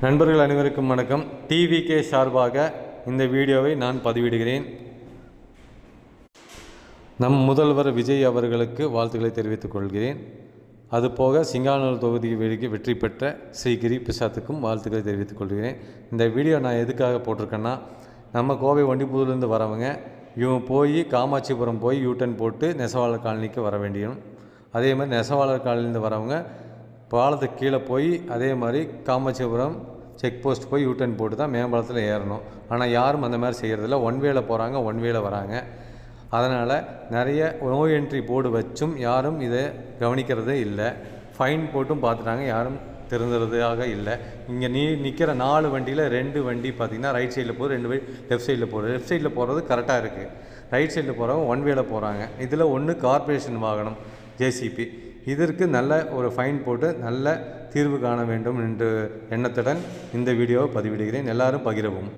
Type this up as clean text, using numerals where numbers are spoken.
நண்பர்கள் அனைவருக்கும் வணக்கம். டிவிகே சார்பாக இந்த வீடியோவை நான் பதிவிடுகிறேன். நம் முதல்வர் விஜய் அவர்களுக்கு வாழ்த்துக்களை தெரிவித்துக் கொள்கிறேன். அதுபோக சிங்கானூர் தொகுதிக்கு வெற்றி பெற்ற ஸ்ரீ கிரி பிரசாத்துக்கும் வாழ்த்துக்களை தெரிவித்துக் கொள்கிறேன். இந்த வீடியோ நான் எதுக்காக போட்டிருக்கேன்னா, நம்ம கோவை ஒண்டிப்புதூர்லேருந்து வரவங்க இவங்க போய் காமாட்சிபுரம் போய் யூட்டன் போட்டு நெசவாளர் காலனிக்கு வர வேண்டியும், அதே மாதிரி நெசவாளர் காலனிலேருந்து வரவங்க பாலத்துக்கு கீழே போய் அதே மாதிரி காமாட்சிபுரம் செக் போஸ்ட் போய் யூட்டன் போட்டு தான் மேம்பாலத்தில் ஏறணும். ஆனால் யாரும் அந்த மாதிரி செய்கிறதில்ல. ஒன் வேல போகிறாங்க, ஒன் வேல வராங்க. அதனால் நிறைய நோ என்ட்ரி போர்டு வச்சும் யாரும் இதை கவனிக்கிறதே இல்லை. ஃபைன் போட்டும் பார்த்துட்டாங்க, யாரும் திருந்துறதாக இல்லை. இங்கே நிற்கிற 4 வண்டியில் 2 வண்டி பார்த்திங்கன்னா ரைட் சைடில் போகுது, 2 வண்டி லெஃப்ட் சைடில் போகுது. லெஃப்ட் சைடில் போகிறது கரெக்டாக இருக்குது, ரைட் சைடில் போகிறவங்க ஒன் வேல போகிறாங்க. இதில் ஒன்று கார்ப்பரேஷன் வாகனம் ஜேசிபி. இதற்கு நல்ல ஒரு ஃபைன் போட்டு நல்ல தீர்வு காண வேண்டும் என்ற எண்ணத்துடன் இந்த வீடியோவை பதிவிடுகிறேன். எல்லாரும் பகிரவும்.